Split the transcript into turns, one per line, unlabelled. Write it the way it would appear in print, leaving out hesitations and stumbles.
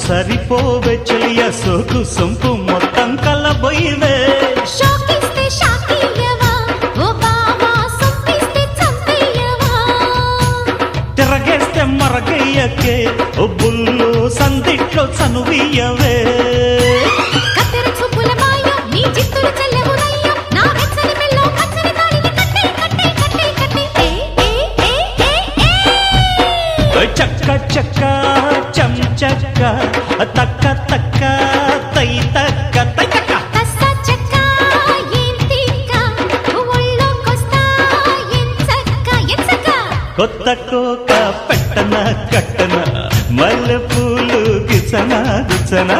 సరిపోవే చెలియ సోకు సొంపు మొత్తం కలబోయివే
షాకిస్తే షాకియవా ఓ బావా సొంపిస్తే చంపేయవా
తిరగేస్తే మరగయ్యకే ఓ బుల్లు సందిట్లో చనువియవే
కత్తెర చూపుల మాయ నీ జిత్తులు చెల్లెవురయ్య నా వెచ్చని మెల్లో పచ్చని తాళిని కట్టే కట్టే కట్టే కట్టే ఏ
చక్క చక్క చం చక్క తక్క తక్క తై తక్క తై తక్క
కస్స చెక్క ఏం తిక్క ఒళ్ళోకొస్తా ఎంచక్క ఎంచక్క
కొత్త కోక పెట్టన కట్టన మల్లె పూలు గిచన గిచన